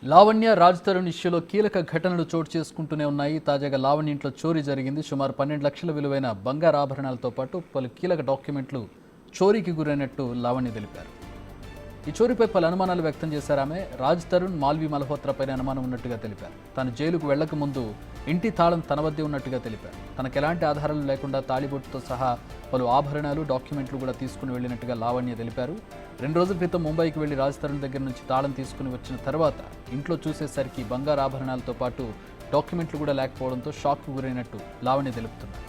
లావణ్య రాజ్ తరుణ్ ఇష్యూలో కీలక ఘటనలు చోటు చేసుకుంటూనే ఉన్నాయి. తాజాగా లావణ్య ఇంట్లో చోరీ జరిగింది. సుమారు 12 లక్షల విలువైన బంగారు ఆభరణాలతో పాటు పలు కీలక డాక్యుమెంట్లు చోరీకి గురైనట్టు లావణ్య తెలిపారు. ఈ చోరీపై పలు అనుమానాలు వ్యక్తం చేశారు ఆమె. రాజ్ తరుణ్, మాల్వి మల్హోత్రాపైన అనుమానం ఉన్నట్టుగా తెలిపారు. తాను జైలుకు వెళ్లక ముందు ఇంటి తాళం తన వద్దే ఉన్నట్టుగా తెలిపారు. తనకు ఎలాంటి ఆధారాలు లేకుండా తాళిబొట్టుతో సహా పలు ఆభరణాలు, డాక్యుమెంట్లు కూడా తీసుకుని వెళ్లినట్టుగా లావణ్య తెలిపారు. 2 రోజుల క్రితం ముంబైకి వెళ్లి రాజ్ తరుణ్ దగ్గర నుంచి తాళం తీసుకుని వచ్చిన తర్వాత ఇంట్లో చూసేసరికి బంగారు ఆభరణాలతో పాటు డాక్యుమెంట్లు కూడా లేకపోవడంతో షాక్కు గురైనట్టు లావణ్య తెలుపుతున్నారు.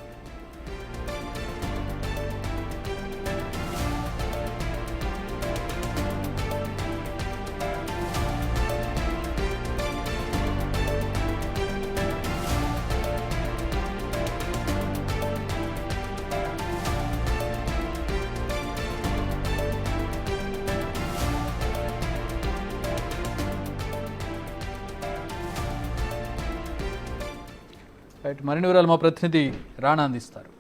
మరిన్ని వివరాలు మా ప్రతినిధి రాణా అందిస్తారు.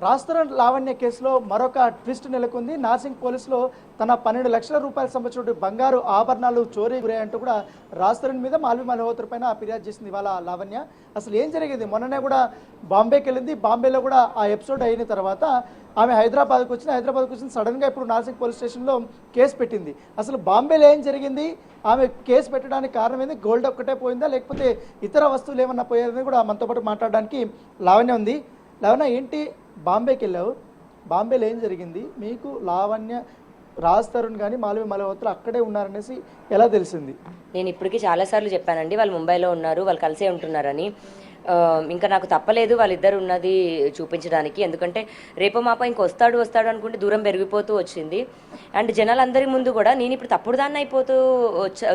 రాజ్ తరుణ్ లావణ్య కేసులో మరొక ట్విస్ట్ నెలకొంది. నార్సింగ్ పోలీసులో తన 12 లక్షల రూపాయల సంబంధించిన బంగారు ఆభరణాలు చోరీ గురయ్యంటూ కూడా రాజ్ తరుణ్ మీద మాల్వి మల్హోత్రా పైన ఫిర్యాదు చేసింది ఇవాళ లావణ్య. అసలు ఏం జరిగింది? మొన్ననే కూడా బాంబేకి వెళ్ళింది. బాంబేలో కూడా ఆ ఎపిసోడ్ అయిన తర్వాత ఆమె హైదరాబాద్కు వచ్చింది. సడన్గా ఇప్పుడు నార్సింగ్ పోలీస్ స్టేషన్లో కేసు పెట్టింది. అసలు బాంబేలో ఏం జరిగింది? ఆమె కేసు పెట్టడానికి కారణం ఏంది? గోల్డ్ ఒక్కటే పోయిందా, లేకపోతే ఇతర వస్తువులు ఏమన్నా పోయారని కూడా మనతో పాటు మాట్లాడడానికి లావణ్య ఉంది. లావణ్య, ఏంటి బాంబేకి వెళ్ళావు? బాంబేలో ఏం జరిగింది? మీకు లావణ్య, రాజ్ తరుణ్ కానీ మాల్వి మల్హోత్రా అక్కడే ఉన్నారనేసి ఎలా తెలిసింది? నేను ఇప్పటికీ చాలాసార్లు చెప్పానండి, వాళ్ళు ముంబైలో ఉన్నారు, వాళ్ళు కలిసే ఉంటున్నారని. ఇంకా నాకు తప్పలేదు వాళ్ళిద్దరు ఉన్నది చూపించడానికి. ఎందుకంటే రేపో మాప వస్తాడు అనుకుంటే దూరం పెరిగిపోతూ వచ్చింది. అండ్ జనాలందరి ముందు కూడా నేను ఇప్పుడు తప్పుడు దాన్ని అయిపోతూ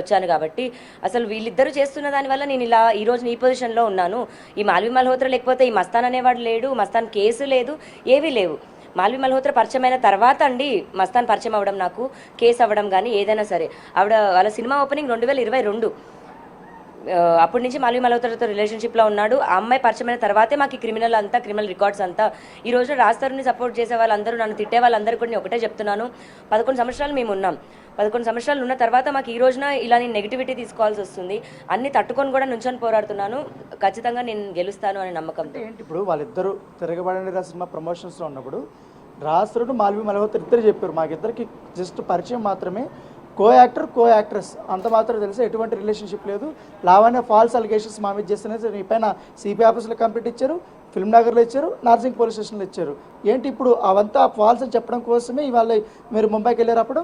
వచ్చాను కాబట్టి అసలు వీళ్ళిద్దరూ చేస్తున్న దానివల్ల నేను ఇలా ఈరోజు ఈ పొజిషన్లో ఉన్నాను. ఈ మాల్వి మల్హోత్రా లేకపోతే ఈ మస్తాన్ అనేవాడు లేడు, మస్తాన్ కేసు లేదు, ఏవీ లేవు. మాల్వి మల్హోత్రా పరిచయం అయిన తర్వాత అండి మస్తాన్ పరిచయం అవ్వడం, నాకు కేసు అవ్వడం కానీ ఏదైనా సరే. ఆవిడ వాళ్ళ సినిమా ఓపెనింగ్ 2022. అప్పటి నుంచి మాల్వి మల్హోత్రాతో రిలేషన్షిప్లో ఉన్నాడు. ఆ అమ్మాయి పరిచయమైన తర్వాతే మాకు ఈ క్రిమినల్ రికార్డ్స్ అంతా. ఈ రోజు రాజ్ తరుణ్ని సపోర్ట్ చేసే వాళ్ళందరూ, నన్ను తిట్టే వాళ్ళందరూ కూడా నేను ఒకటే చెప్తున్నాను, 11 సంవత్సరాలు మేము ఉన్నాం. 11 సంవత్సరాలు ఉన్న తర్వాత మాకు ఈ రోజున ఇలా నేను నెగిటివిటీ తీసుకోవాల్సి వస్తుంది. అన్ని తట్టుకొని కూడా నుంచొని పోరాడుతున్నాను. ఖచ్చితంగా నేను గెలుస్తాను అనే నమ్మకంతో. ఏంటి ఇప్పుడు వాళ్ళిద్దరూ తిరగబడిన సినిమా ప్రమోషన్స్లో ఉన్నప్పుడు రాజ్ తరుణ్, మాల్వి మల్హోత్రా ఇద్దరు చెప్పారు, మాకిద్దరికి జస్ట్ పరిచయం మాత్రమే, కో యాక్ట్రెస్ అంత మాత్రం తెలిసి ఎటువంటి రిలేషన్షిప్ లేదు. లావణ్య ఫాల్స్ అలిగేషన్స్ మా మీద చేస్తున్నారు. నీ పైన సిపి ఆఫీసులో కంప్లీట్ ఇచ్చారు, ఫిల్మ్ నగర్లో ఇచ్చారు, నార్సింగ్ పోలీస్ స్టేషన్లో ఇచ్చారు. ఏంటి ఇప్పుడు అవంతా ఫాల్స్ అని చెప్పడం కోసమే ఇవాళ మీరు ముంబైకి వెళ్ళారు? అప్పుడు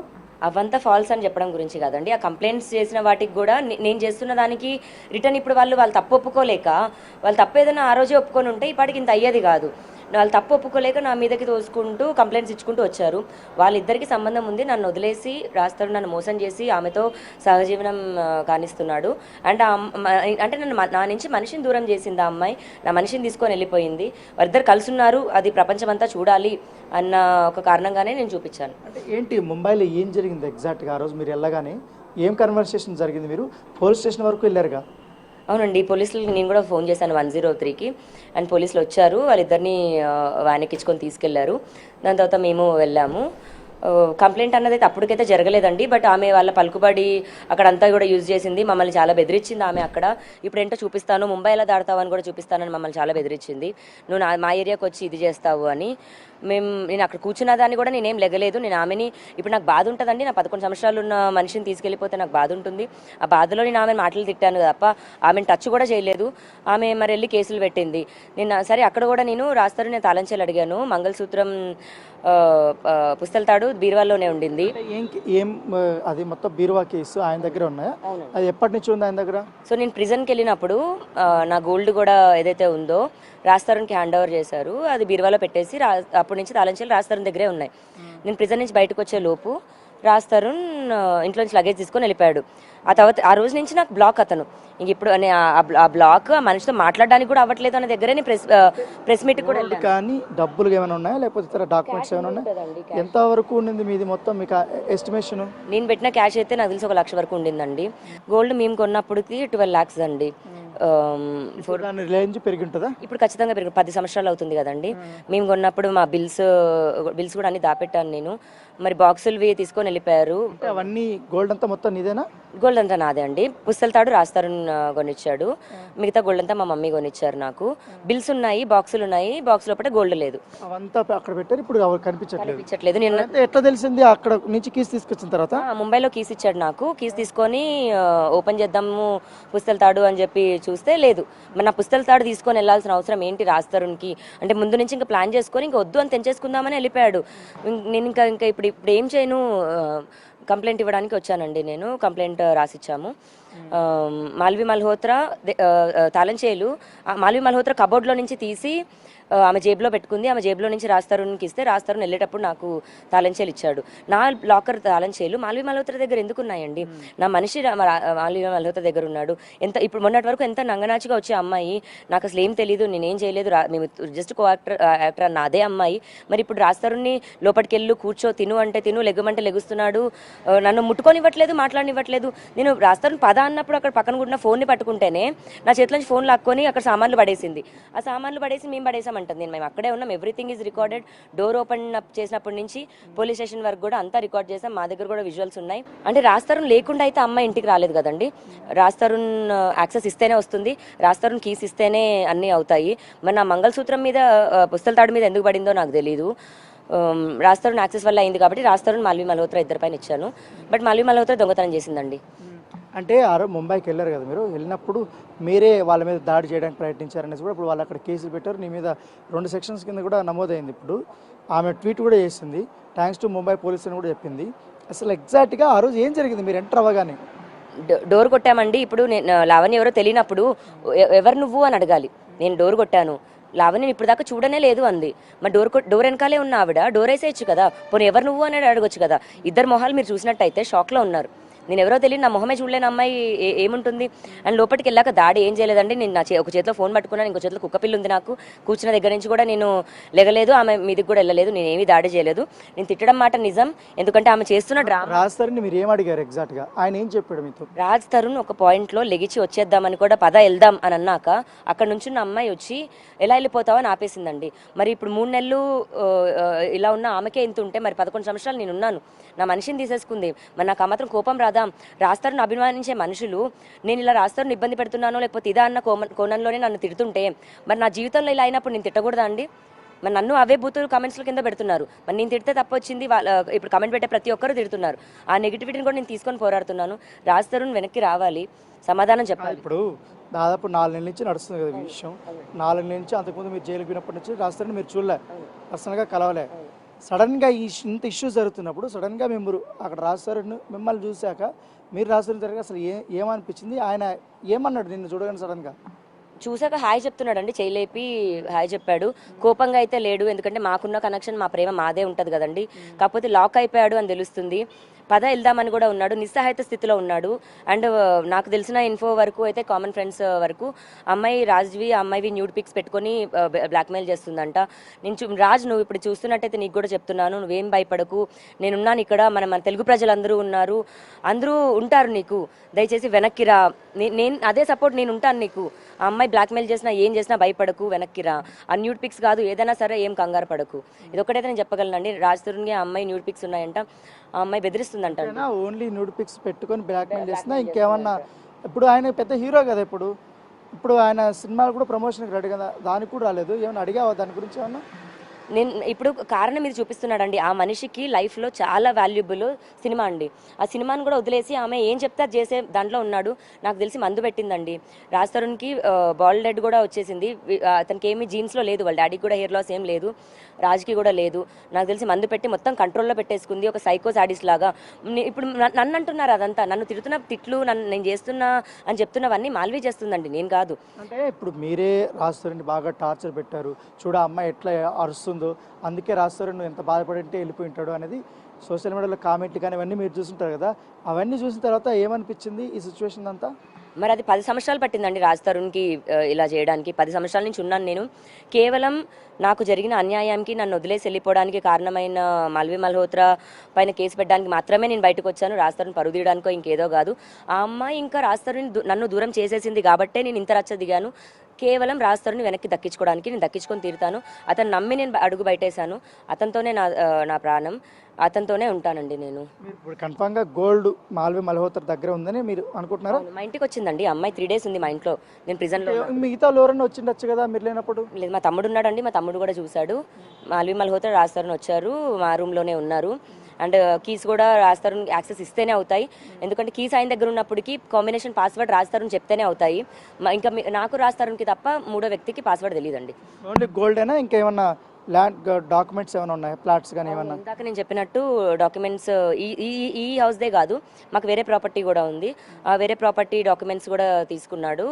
అవంతా ఫాల్స్ అని చెప్పడం గురించి కాదండి. ఆ కంప్లైంట్స్ చేసిన వాటికి కూడా నేను చేస్తున్న దానికి రిటర్న్ ఇప్పుడు వాళ్ళు తప్పు ఒప్పుకోలేక, వాళ్ళు తప్పు ఏదైనా ఆ రోజే ఒప్పుకొని ఉంటే ఇప్పటికి ఇంత అయ్యేది కాదు. వాళ్ళు తప్పు ఒప్పుకోలేక నా మీదకి తోసుకుంటూ కంప్లైంట్స్ ఇచ్చుకుంటూ వచ్చారు. వాళ్ళిద్దరికి సంబంధం ఉంది. నన్ను వదిలేసి రాజ్ తరుణ్ నన్ను మోసం చేసి ఆమెతో సహజీవనం కానిస్తున్నాడు. అండ్ అంటే నా నుంచి మనిషిని దూరం చేసింది ఆ అమ్మాయి. నా మనిషిని తీసుకొని వెళ్ళిపోయింది. వారిద్దరు కలిసి ఉన్నారు, అది ప్రపంచమంతా చూడాలి అన్న ఒక కారణంగానే నేను చూపించాను. అంటే ఏంటి ముంబైలో ఏం జరిగింది ఎగ్జాక్ట్గా? ఆ రోజు మీరు వెళ్ళగానే ఏం కన్వర్సేషన్ జరిగింది? మీరు పోలీస్ స్టేషన్ వరకు వెళ్ళారుగా? అవునండి, పోలీసులకి నేను కూడా ఫోన్ చేశాను 103కి. అండ్ పోలీసులు వచ్చారు, వాళ్ళిద్దరిని వ్యాన్ ఎక్కించుకొని తీసుకెళ్లారు. దాని తర్వాత మేము వెళ్ళాము. కంప్లైంట్ అన్నది అయితే అప్పటికైతే జరగలేదండి. బట్ ఆమె వాళ్ళ పలుకుబడి అక్కడంతా కూడా యూజ్ చేసింది, మమ్మల్ని చాలా బెదిరించింది ఆమె. అక్కడ ఇప్పుడు ఏంటో చూపిస్తాను, ముంబై ఎలా దాడతావు అని కూడా చూపిస్తానని మమ్మల్ని చాలా బెదిరించింది. నువ్వు మా ఏరియాకి వచ్చి ఇది చేస్తావు అని. నేను అక్కడ కూర్చున్న దాన్ని కూడా నేనేం లెగలేదు. నేను ఆమెని, ఇప్పుడు నాకు బాధ ఉంటుందండి, నా 11 సంవత్సరాలు ఉన్న మనిషిని తీసుకెళ్ళిపోతే నాకు బాధ ఉంటుంది. ఆ బాధలో నేను ఆమెను మాటలు తిట్టాను తప్ప ఆమెను టచ్ కూడా చేయలేదు. ఆమె మరి వెళ్ళి కేసులు పెట్టింది. నేను సరే అక్కడ కూడా నేను రాస్తారు, నేను తాళంచేలు అడిగాను. మంగళసూత్రం, పుస్తల తాడు బీరువాలోనే ఉండింది. ఏం అది మొత్తం బీరువా కేసు ఆయన దగ్గర ఉన్నాయా? అది ఎప్పటి నుంచి ఉంది ఆయన దగ్గర? సో నేను ప్రిజన్కి వెళ్ళినప్పుడు నా గోల్డ్ కూడా ఏదైతే ఉందో రాజ్ తరుణ్కి హ్యాండ్ ఓవర్ చేశారు. అది బీరువాలో పెట్టేసి అప్పటి నుంచి తాళంచేలు రాజ్ తరుణ్ దగ్గరే ఉన్నాయి. నేను ప్రిజన్ నుంచి బయటకు వచ్చే లోపు రాజ్ తరుణ్ ఇంట్లో నుంచి లగేజ్ తీసుకొని వెళ్ళిపోయాడు. ఆ తర్వాత ఆ రోజు నుంచి నాకు బ్లాక్ అతను. ఇంక ఇప్పుడు ఆ బ్లాక్ ఆ మనిషితో మాట్లాడడానికి కూడా అవ్వట్లేదు అనే దగ్గరే ప్రెస్ మీట్ కూడా వెళ్ళాను. కానీ డబ్బులు ఏమైనా ఉన్నాయా, లేకపోతే ఇతర డాక్యుమెంట్స్ ఏమైనా ఉన్నాయా? ఎంత వరకు ఉండింది మీది మొత్తం మీకు ఎస్టిమేషన్? నేను పెట్టిన క్యాష్ అయితే నాకు తెలిసి 1 లక్ష వరకు ఉండిందండి. గోల్డ్ మేము కొన్నప్పటికి 12 lakhs అండి. దాని రేంజ్ పెరిగి ఉంటుందా? ఇప్పుడు ఖచ్చితంగా పెరిగి 10 సంవత్సరాలు అవుతుంది కదండి. మేము కొన్నప్పుడు మా బిల్స్ కూడా అన్ని దాపెట్టాను నేను. మరి బాక్సులు తీసుకొని వెళ్ళిపోయారు. అవన్నీ గోల్డ్ అంతా మొత్తం నీదేనా? గోల్డ్ అంతా నాదే అండి. పుస్తల తాడు రాస్తారని కొనిచ్చాడు, మిగతా గోల్డ్ అంతా మా మమ్మీ కొనిచ్చారు నాకు. బిల్స్ ఉన్నాయి, బాక్సులు ఉన్నాయి, బాక్స్ లోపల గోల్డ్ లేదు. అవంతా అక్కడ పెట్టారు, ఇప్పుడు కనిపించట్లేదు. నేను ఎట్లా తెలిసింది? అక్కడ నుంచి కీస్ తీసుకొచ్చిన తర్వాత ముంబైలో కీస్ ఇచ్చాడు నాకు. కీస్ తీసుకొని ఓపెన్ చేద్దాము పుస్తల తాడు అని చెప్పి చూస్తే లేదు. మరి నా పుస్తల తాడు తీసుకొని వెళ్ళాల్సిన అవసరం ఏంటి రాస్తారునికి? అంటే ముందు నుంచి ఇంకా ప్లాన్ చేసుకొని ఇంకా వద్దు అని తెంచేసుకుందామని వెళ్ళిపోయాడు. నేను ఇంకా ఇప్పుడు ఏం చేయను, కంప్లైంట్ ఇవ్వడానికి వచ్చానండి. నేను కంప్లైంట్ రాసిచ్చాము. మాల్వి మల్హోత్రా తాళం చేలు మాల్వి మల్హోత్రా కబోర్డ్లో నుంచి తీసి ఆమె జేబులో పెట్టుకుంది. ఆమె జేబులో నుంచి రాస్తారునికి ఇస్తే రాస్తారుని వెళ్ళేటప్పుడు నాకు తాళం చేలు ఇచ్చాడు. నా లాకర్ తాళం చేలు మాల్వి మల్హోత్రా దగ్గర ఎందుకు ఉన్నాయండి? నా మనిషి మాల్వి మల్హోత్రా దగ్గర ఉన్నాడు. ఇప్పుడు మొన్నటి వరకు ఎంత నంగనాచిగా వచ్చే అమ్మాయి, నాకు అసలు ఏం తెలియదు, నేనేం చేయలేదు, మేము జస్ట్ యాక్టర్ అన్న అదే అమ్మాయి. మరి ఇప్పుడు రాస్తారుని లోపలికి వెళ్ళు, కూర్చో, తిను అంటే తిను, లెగ్గమంటే లెగుస్తున్నాడు, నన్ను ముట్టుకొనివ్వట్లేదు, మాట్లాడనివ్వట్లేదు. నేను రాస్తారుని పద అన్నప్పుడు అక్కడ పక్కన కూడా ఫోన్ని పట్టుకుంటేనే నా చేతిలోంచి ఫోన్ లాక్కొని అక్కడ సామాన్లు పడేసింది. ఆ సామాన్లు పడేసి మేము పడేసామంటుంది. మేము అక్కడే ఉన్నాం, everything is recorded. Door open up చేసినప్పటి నుంచి పోలీస్ స్టేషన్ వరకు కూడా అంతా రికార్డ్ చేసాం. మా దగ్గర కూడా విజువల్స్ ఉన్నాయి. అంటే రాస్తారుని లేకుండా అయితే అమ్మాయి ఇంటికి రాలేదు కదండి. రాస్తారున్ యాక్సెస్ ఇస్తేనే వస్తుంది, రాస్తారున్ కీస్ ఇస్తేనే అన్నీ అవుతాయి. మరి నా మంగళసూత్రం మీద పుస్తల తాడు మీద ఎందుకు పడిందో నాకు తెలీదు. రాస్తారున్ యాక్సెస్ వల్ల అయింది కాబట్టి రాస్తారున్ మాల్వి మల్హోత్రా ఇద్దరి పైన ఇచ్చాను. బట్ మాల్వి మల్హోత్రా దొంగతనం చేసిందండి. అంటే ముంబైకి వెళ్ళారు కదా మీరు, వెళ్ళినప్పుడు మీరే వాళ్ళ మీద దాడి చేయడానికి ప్రయత్నించారనేసి కూడా ఇప్పుడు వాళ్ళు అక్కడ కేసులు పెట్టారు. నీ మీద 2 సెక్షన్స్ కింద కూడా నమోదైంది. ఇప్పుడు ఆమె ట్వీట్ కూడా చేసింది, థ్యాంక్స్ టు ముంబై పోలీస్ అని కూడా చెప్పింది. అసలు ఎగ్జాక్ట్గా ఆ రోజు ఏం జరిగింది మీరు ఎంటర్ అవ్వగానే? డోర్ కొట్టామండి. ఇప్పుడు నేను లావణ్య ఎవరో తెలియనప్పుడు ఎవరు నువ్వు అని అడగాలి. నేను డోర్ కొట్టాను, లావణ్య ఇప్పుడు దాకా చూడనే లేదు అంది. మరి డోర్ వెనకాలే ఉన్న ఆవిడ డోర్ వేసేయచ్చు కదా, పోనీ ఎవరు నువ్వు అని అడగొచ్చు కదా. ఇద్దరు మొహాలు మీరు చూసినట్టయితే షాక్లో ఉన్నారు. నేను ఎవరో తెలియదు, నా మొహమే చూడలేని అమ్మాయి ఏముంటుంది? అండ్ లోపలికి వెళ్ళాక దాడి ఏం చేయలేదండి. నేను ఒక చేతిలో ఫోన్ పట్టుకున్నాను, ఇంకో చేతిలో కుక్క పిల్లి ఉంది. నాకు కూర్చున్న దగ్గర నుంచి కూడా నేను లెగలేదు, ఆమె మీదికి కూడా వెళ్ళలేదు. నేను ఏమీ దాడి చేయలేదు. నేను తిట్టడం మాట నిజం, ఎందుకంటే ఆమె చేస్తున్న డ్రామా. రాజ్ తరుణ్ మీరు ఏం అడిగారు ఎగ్జాక్ట్గా? ఆయన ఏం చెప్పాడు మీతో? రాజ్ తరుణ్ ఒక పాయింట్లో లెగిచి వచ్చేద్దామని కూడా పద వెళ్దాం అని అన్నాక అక్కడ నుంచి ఉన్న అమ్మాయి వచ్చి ఎలా వెళ్ళిపోతావో అని ఆపేసిందండి. మరి ఇప్పుడు 3 నెలలు ఇలా ఉన్న ఆమెకే ఇంత ఉంటే మరి 11 సంవత్సరాలు నేను ఉన్నాను, నా మనిషిని తీసేసుకుంది. మరి నాకు ఆ మాత్రం కోపం రాదా? రాస్తారుని అభిమానించే మనుషులు నేను ఇలా రాస్తారుని ఇబ్బంది పెడుతున్నానో లేకపోతే ఇదా అన్న కోణంలోనే నన్ను తిడుతుంటే మరి నా జీవితంలో ఇలా అయినప్పుడు నేను తిట్టకూడదా అండి? మరి నన్ను అవే బూతులు కామెంట్స్ల కింద పెడుతున్నారు. మరి నేను తిడితే తప్పు వచ్చింది, ఇప్పుడు కామెంట్ పెట్టే ప్రతి ఒక్కరు తిడుతున్నారు. ఆ నెగిటివిటీని కూడా నేను తీసుకొని పోరాడుతున్నాను. రాజ్ తరుణ్ వెనక్కి రావాలి, సమాధానం చెప్పాలి. ఇప్పుడు దాదాపు 4 నెలల నుంచి నడుస్తుంది కదా ఈ విషయం. 4 నెలల నుంచి, అంతకుముందు మీరు జైలుకి పోయినప్పటి నుంచి రాజ్ తరుణ్ మీరు చూడలే, పర్సనల్గా కలవలే. సడన్గా ఇంత ఇష్యూ జరుగుతున్నప్పుడు సడన్గా మీరు అక్కడ రాజ్ తరుణ్ మిమ్మల్ని చూశాక మీరు రాజ్ తరుణ్ జరిగి అసలు ఏమనిపించింది? ఆయన ఏమన్నాడు నిన్ను చూడగానే సడన్గా? చూసాక హాయ్ చెప్తున్నాడు అండి, చేయలేపి హాయ్ చెప్పాడు. కోపంగా అయితే లేడు, ఎందుకంటే మాకున్న కనెక్షన్ మా ప్రేమ మాదే ఉంటుంది కదండి. కాకపోతే లాక్ అయిపోయాడు అని తెలుస్తుంది. పద వెళ్దామని కూడా ఉన్నాడు, నిస్సహాయత స్థితిలో ఉన్నాడు. అండ్ నాకు తెలిసిన ఇన్ఫో వరకు అయితే కామన్ ఫ్రెండ్స్ వరకు అమ్మాయి రాజ్వి అమ్మాయివి న్యూడ్ పిక్స్ పెట్టుకొని బ్లాక్మెయిల్ చేస్తుందంట. రాజ్ నువ్వు ఇప్పుడు చూస్తున్నట్టయితే నీకు కూడా చెప్తున్నాను, నువ్వేం భయపడకు, నేనున్నాను ఇక్కడ, మన తెలుగు ప్రజలందరూ ఉన్నారు, అందరూ ఉంటారు నీకు, దయచేసి వెనక్కి రా, నేను అదే సపోర్ట్, నేను ఉంటాను నీకు. ఆ అమ్మాయి బ్లాక్మెయిల్ చేసినా ఏం చేసినా భయపడకు, వెనక్కి రా. ఆ న్యూడ్ పిక్స్ కాదు ఏదైనా సరే ఏం కంగారు పడకు. ఇదొక్కటైతే నేను చెప్పగలనండి. రాజ్ తరుణ్కి ఆ అమ్మాయి న్యూడ్ పిక్స్ ఉన్నాయంట, ఆ అమ్మాయి బెదిరిస్తుందంట. ఓన్లీ న్యూడ్ పిక్స్ పెట్టుకొని బ్లాక్మెయిల్ చేసినా ఇంకేమన్నా? ఇప్పుడు ఆయన పెద్ద హీరో కదా, ఇప్పుడు ఆయన సినిమాలు కూడా ప్రమోషన్కి రెడీ కదా, దానికి కూడా రాలేదు. ఏమన్నా అడిగావా దాని గురించి ఏమన్నా? నేను ఇప్పుడు కారణం ఇది చూపిస్తున్నాడండి. ఆ మనిషికి లైఫ్లో చాలా వాల్యుబుల్ సినిమా అండి. ఆ సినిమాని కూడా వదిలేసి ఆమె ఏం చెప్తే అది చేసే దాంట్లో ఉన్నాడు. నాకు తెలిసి మందు పెట్టిందండి. రాజ్ తరుణ్కి బాల్డ్ హెడ్ కూడా వచ్చేసింది. అతనికి ఏమి జీన్స్లో లేదు, వాళ్ళ డాడీకి కూడా హెయిర్ లాస్ ఏం లేదు, రాజ్కి కూడా లేదు. నాకు తెలిసి మందు పెట్టి మొత్తం కంట్రోల్లో పెట్టేసుకుంది, ఒక సైకో సాడిస్ట్ లాగా. ఇప్పుడు నన్ను అంటున్నారు అదంతా, నన్ను తిడుతున్న తిట్లు, నేను చేస్తున్నా అని చెప్తున్నవన్నీ మాల్వి చేస్తుందండి, నేను కాదు. అంటే ఇప్పుడు మీరే రాజ్ తరుణ్ని బాగా టార్చర్ పెట్టారు, చూడ అమ్మాయి ఎట్లా అరుస్తుందో, అందుకే రాజ్ తరుణ్ ఎంత బాధపడింటే వెళ్ళిపోయి ఉంటాడు అనేది సోషల్ మీడియాలో కామెంట్లు కానీ ఇవన్నీ మీరు చూస్తుంటారు కదా. అవన్నీ చూసిన తర్వాత ఏమనిపించింది ఈ సిచ్యువేషన్ అంతా? మరి అది 10 సంవత్సరాలు పట్టిందండి రాజ్ తరుణ్కి ఇలా చేయడానికి. 10 సంవత్సరాల నుంచి ఉన్నాను నేను. కేవలం నాకు జరిగిన అన్యాయానికి నన్ను వదిలేసి వెళ్ళిపోవడానికి కారణమైన మాల్వి మల్హోత్రా పైన కేసు పెట్టడానికి మాత్రమే నేను బయటకు వచ్చాను. రాజ్ తరుణ్ పరువు తీయడానికో ఇంకేదో కాదు. ఆ అమ్మాయి ఇంకా రాజ్ తరుణ్ నన్ను దూరం చేసేసింది కాబట్టే నేను ఇంత రచ్చ దిగాను. కేవలం రాజ్ తరుణ్ వెనక్కి దక్కించుకోవడానికి నేను దక్కించుకొని తీరుతాను. అతను నమ్మి నేను అడుగు బయటేశాను. అతనితోనే నా ప్రాణం, అతనితోనే ఉంటానండి నేను. మీరు ఇప్పుడు కన్ఫామ్గా గోల్డ్ మాల్వి మల్హోత్రా దగ్గర ఉందని మీరు అనుకుంటున్నారా? మా ఇంటికి వచ్చిందండి అమ్మాయి. 3 days ఉంది మా ఇంట్లో. నేను ప్రిజన్లో. మిగతా ఎవరన్నా వచ్చిండొచ్చు కదా మీరు లేనప్పుడు? లేదు, మా తమ్ముడు ఉన్నాడండి. మా తమ్ముడు కూడా చూశాడు. మాల్వి మల్హోత్రా రాజ్ తరుణ్ వచ్చారు, మా రూమ్లోనే ఉన్నారు. అండ్ కీస్ కూడా రాజ్ తరుణ్ యాక్సెస్ ఇస్తేనే అవుతాయి. ఎందుకంటే కీస్ ఆయన దగ్గర ఉన్నప్పటికీ కాంబినేషన్ పాస్వర్డ్ రాజ్ తరుణ్ చెప్తేనే అవుతాయి. ఇంకా నాకు రాజ్ తరుణ్కి తప్ప మూడో వ్యక్తికి పాస్వర్డ్ తెలియదండి. ఓన్లీ గోల్డ్ అయినా ఇంకేమన్నా ల్యాండ్ డాక్యుమెంట్స్ ఏమైనా ఉన్నాయా, ప్లాట్స్ కానీ ఏమన్నా? ఇందాక నేను చెప్పినట్టు డాక్యుమెంట్స్ ఈ హౌస్దే కాదు, మాకు వేరే ప్రాపర్టీ కూడా ఉంది. ఆ వేరే ప్రాపర్టీ డాక్యుమెంట్స్ కూడా తీసుకున్నాడు.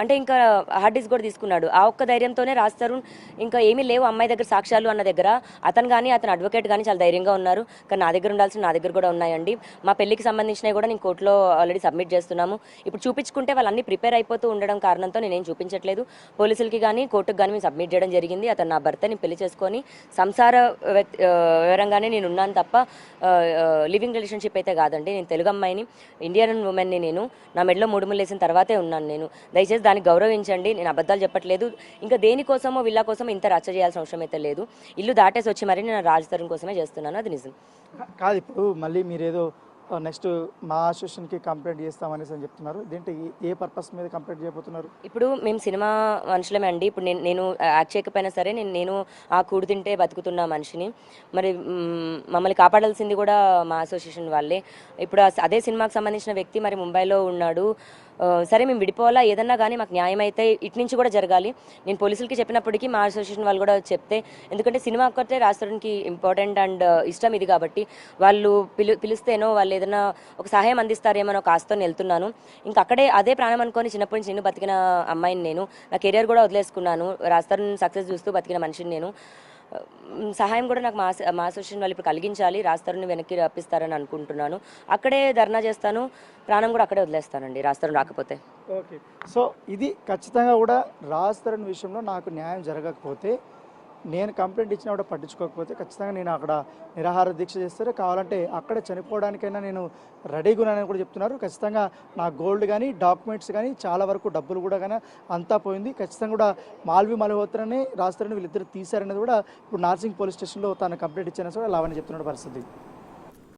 అంటే ఇంకా హార్డ్ డిస్క్ కూడా తీసుకున్నాడు. ఆ ఒక్క ధైర్యంతోనే రాజ్ తరుణ్ ఇంకా ఏమీ లేవు అమ్మాయి దగ్గర సాక్ష్యాలు అన్న దగ్గర అతను కానీ అతని అడ్వకేట్ కానీ చాలా ధైర్యంగా ఉన్నారు. కానీ నా దగ్గర ఉండాల్సిన నా దగ్గర కూడా ఉన్నాయండి. మా పెళ్లికి సంబంధించినవి కూడా నేను కోర్టులో ఆల్రెడీ సబ్మిట్ చేస్తున్నాము. ఇప్పుడు చూపించుకుంటే వాళ్ళన్నీ ప్రిపేర్ అయిపోతూ ఉండడం కారణంతో నేనేం చూపించట్లేదు. పోలీసులకి కానీ కోర్టుకు కానీ మేము సబ్మిట్ చేయడం జరిగింది. అతను నా భర్త, నేను పెళ్లి చేసుకొని సంసార వివరంగానే నేను ఉన్నాను తప్ప లివింగ్ రిలేషన్షిప్ అయితే కాదండి. నేను తెలుగు అమ్మాయిని, ఇండియన్ ఉమెన్ని. నేను నా మెడలో 3 ముళ్ళు వేసిన తర్వాతే ఉన్నాను నేను. దయచేసి దాన్ని గౌరవించండి. నేను అబద్ధాలు చెప్పట్లేదు. ఇంకా దేనికోసమో వీళ్ళ కోసం ఇంత రచ్చ చేయాల్సిన అవసరం అయితే లేదు. ఇల్లు దాటేసి వచ్చి మరి నేను రాజ్ తరుణ్ కోసమే చేస్తున్నాను. అది నిజం కాదు. ఇప్పుడు మళ్ళీ మీరేదో నెక్స్ట్ మా అసోసియేషన్కి కంప్లైంట్ చేస్తామనేసి అని చెప్తున్నారు. దీంట్లో ఏ పర్పస్ మీద కంప్లైంట్ చేయబోతున్నారు? ఇప్పుడు మేము సినిమా మనుషులమే అండి. ఇప్పుడు నేను యాక్ట్ చేయకపోయినా సరే నేను ఆ కూడు తింటే బతుకుతున్న మనిషిని. మరి మమ్మల్ని కాపాడాల్సింది కూడా మా అసోసియేషన్ వాళ్ళే. ఇప్పుడు అదే సినిమాకి సంబంధించిన వ్యక్తి మరి ముంబైలో ఉన్నాడు. సరే మేము విడిపోవాలా ఏదన్నా కానీ మాకు న్యాయం అయితే ఇటు నుంచి కూడా జరగాలి. నేను పోలీసులకి చెప్పినప్పటికీ మా అసోసియేషన్ వాళ్ళు కూడా చెప్తే, ఎందుకంటే సినిమా ఒక్కటే రాజ్ తరుణ్కి ఇంపార్టెంట్ అండ్ ఇష్టం ఇది కాబట్టి వాళ్ళు పిలిస్తేనో వాళ్ళు ఏదైనా ఒక సహాయం అందిస్తారేమో ఒక ఆశతో వెళ్తున్నాను. ఇంకా అక్కడే అదే ప్రాణం అనుకొని చిన్నప్పటి నుంచి నేను బతికిన అమ్మాయిని నేను. నా కెరియర్ కూడా వదిలేసుకున్నాను. రాజ్ తరుణ్ సక్సెస్ చూస్తూ బతికిన మనిషిని నేను. సహాయం కూడా నాకు మా అసోసియేషన్ వాళ్ళు ఇప్పుడు కలిగించాలి. రాజ్ తరుణ్ని వెనక్కి రప్పిస్తారని అనుకుంటున్నాను. అక్కడే ధర్నా చేస్తాను. ప్రాణం కూడా అక్కడే వదిలేస్తానండి రాజ్ తరుణ్ రాకపోతే. ఓకే. సో ఇది ఖచ్చితంగా కూడా రాజ్ తరుణ్ విషయంలో నాకు న్యాయం జరగకపోతే, నేను కంప్లైంట్ ఇచ్చినా కూడా పట్టించుకోకపోతే ఖచ్చితంగా నేను అక్కడ నిరాహార దీక్ష చేస్తారు. కావాలంటే అక్కడ చనిపోవడానికైనా నేను రెడీగా ఉన్నానని కూడా చెప్తున్నారు. ఖచ్చితంగా నా గోల్డ్ కానీ డాక్యుమెంట్స్ కానీ చాలా వరకు డబ్బులు కూడా కానీ అంతా పోయింది. ఖచ్చితంగా కూడా మాల్వి మల్హోత్రాని రాజ్ తరుణ్ వీళ్ళిద్దరు తీశారనేది కూడా ఇప్పుడు నార్సింగ్ పోలీస్ స్టేషన్లో తాను కంప్లైంట్ ఇచ్చానని కూడా లావణ్య చెప్తున్న పరిస్థితి.